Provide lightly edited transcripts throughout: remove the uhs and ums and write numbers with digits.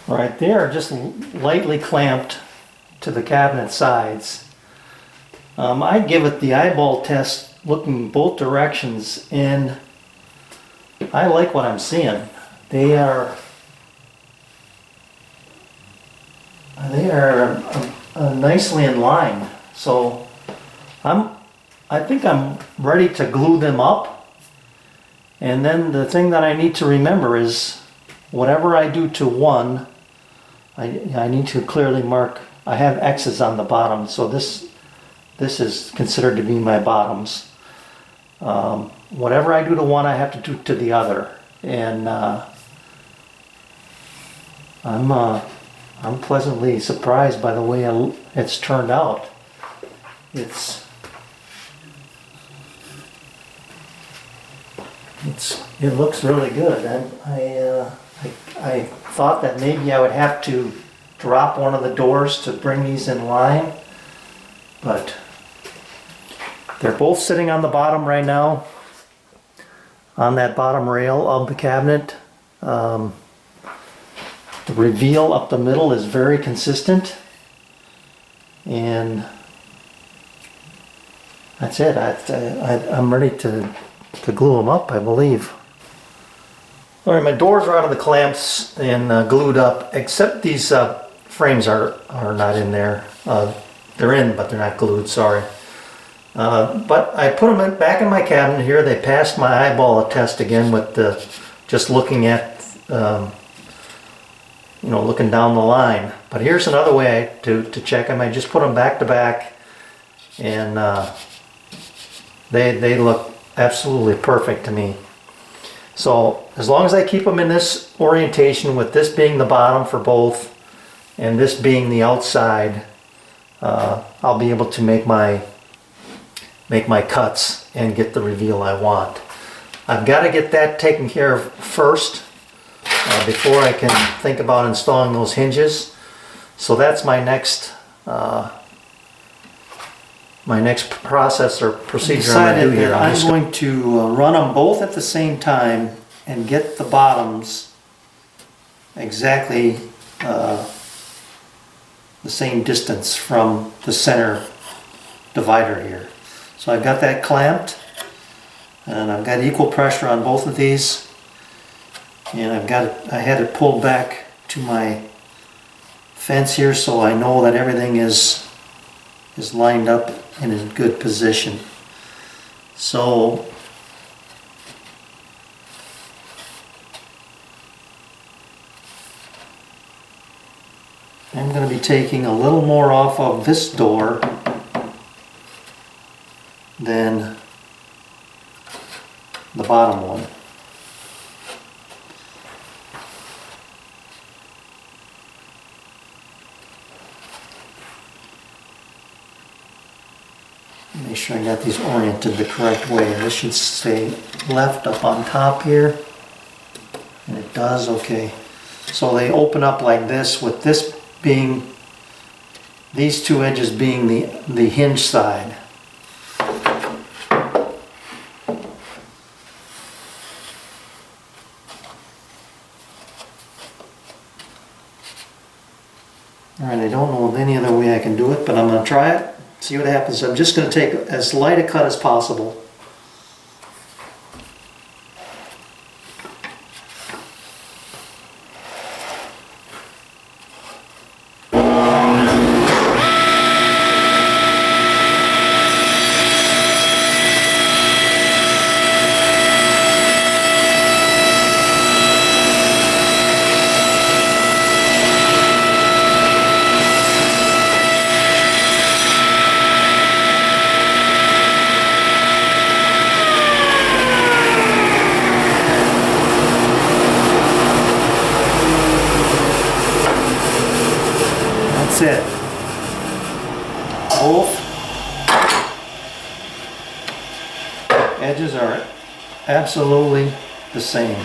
Right there, just lightly clamped to the cabinet sides. I'd give it the eyeball test looking both directions, and I like what I'm seeing. They are nicely in line. So I think I'm ready to glue them up. And then the thing that I need to remember is whatever I do to one, I need to clearly mark. I have X's on the bottom, so this is considered to be my bottoms. Whatever I do to one, I have to do to the other, and I'm pleasantly surprised by the way it's turned out. It looks really good. I thought that maybe I would have to drop one of the doors to bring these in line, but they're both sitting on the bottom right now, on that bottom rail of the cabinet. The reveal up the middle is very consistent, and that's it. I'm ready to glue them up, I believe. All right, my doors are out of the clamps and glued up, except these frames are not in there. They're in, but they're not glued, sorry. But I put them back in my cabinet here. They passed my eyeball test again with just looking at, looking down the line. But here's another way to check them. I just put them back to back, and they look absolutely perfect to me. So as long as I keep them in this orientation, with this being the bottom for both and this being the outside, I'll be able to make my cuts and get the reveal I want. I've got to get that taken care of first before I can think about installing those hinges. So that's my next process or procedure I'm going to do here. I'm going to run them both at the same time and get the bottoms exactly the same distance from the center divider here. So I've got that clamped, and I've got equal pressure on both of these, and I had it pulled back to my fence here, so I know that everything is lined up in a good position. So I'm going to be taking a little more off of this door than the bottom one. Make sure I got these oriented the correct way. This should stay left up on top here, and it does. Okay, so they open up like this, with this being, these two edges being the hinge side. Alright, I don't know of any other way I can do it, but I'm going to try it, see what happens. I'm just going to take as light a cut as possible. That's it. Both edges are absolutely the same.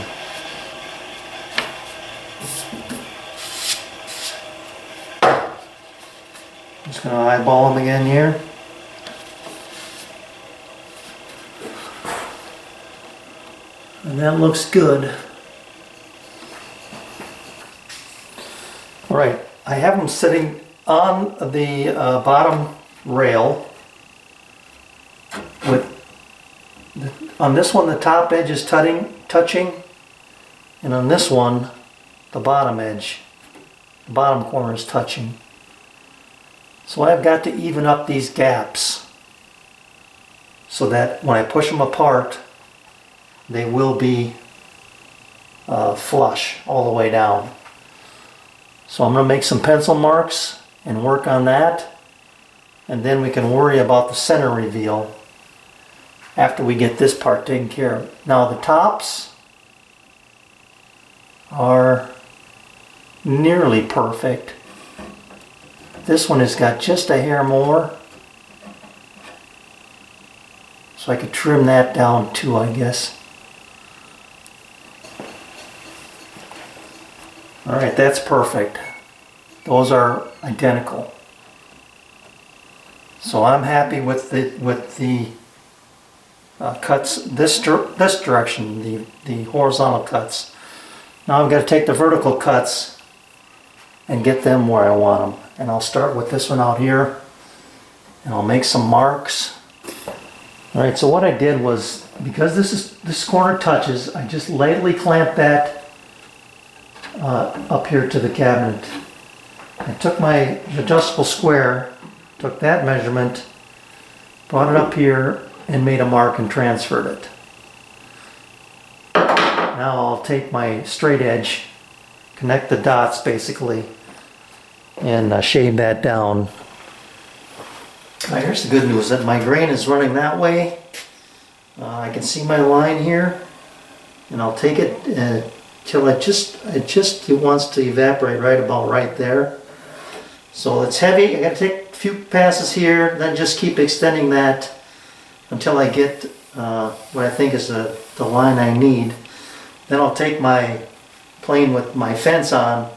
Just going to eyeball them again here. And that looks good. All right, I have them sitting on the bottom rail with, on this one the top edge is touching, and on this one the bottom edge, the bottom corner is touching. So I've got to even up these gaps so that when I push them apart, they will be flush all the way down. So I'm going to make some pencil marks and work on that, and then we can worry about the center reveal after we get this part taken care of. Now the tops are nearly perfect. This one has got just a hair more, so I could trim that down too, I guess. Alright, that's perfect. Those are identical. So I'm happy with the cuts this direction, the horizontal cuts. Now I've got to take the vertical cuts and get them where I want them. And I'll start with this one out here, and I'll make some marks. Alright, so what I did was, because this corner touches, I just lightly clamped that up here to the cabinet. I took my adjustable square, took that measurement, brought it up here, and made a mark and transferred it. Now I'll take my straight edge, connect the dots basically, and shave that down. Now here's the good news, that my grain is running that way. I can see my line here, and I'll take it till it wants to evaporate right there. So it's heavy. I got to take a few passes here, then just keep extending that until I get what I think is the line I need. Then I'll take my plane with my fence on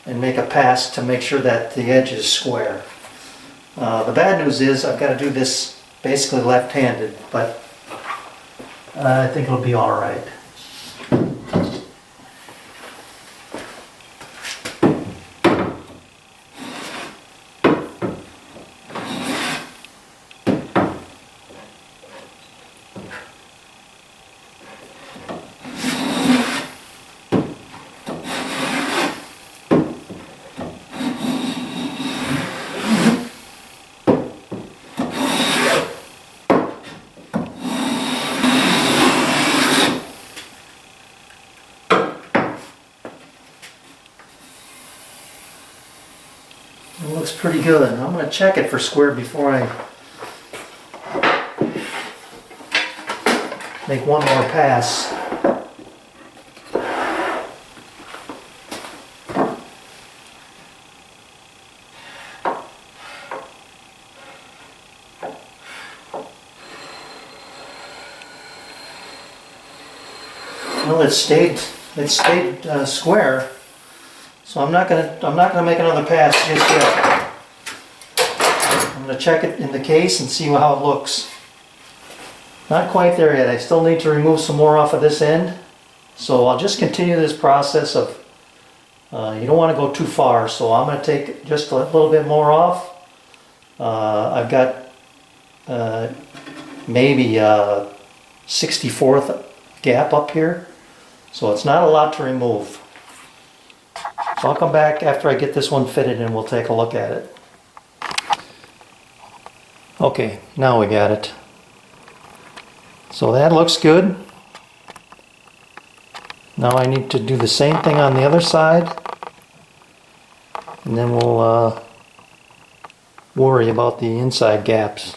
and make a pass to make sure that the edge is square. The bad news is I've got to do this basically left-handed, but I think it'll be all right. It looks pretty good. I'm going to check it for square before I make one more pass. Well, it stayed square. So I'm not gonna make another pass just yet. I'm gonna check it in the case and see how it looks. Not quite there yet. I still need to remove some more off of this end. So I'll just continue this process of, you don't want to go too far, so I'm going to take just a little bit more off. I've got maybe a 64th gap up here, so it's not a lot to remove. So I'll come back after I get this one fitted and we'll take a look at it. Okay, now we got it. So that looks good. Now I need to do the same thing on the other side, and then we'll worry about the inside gaps.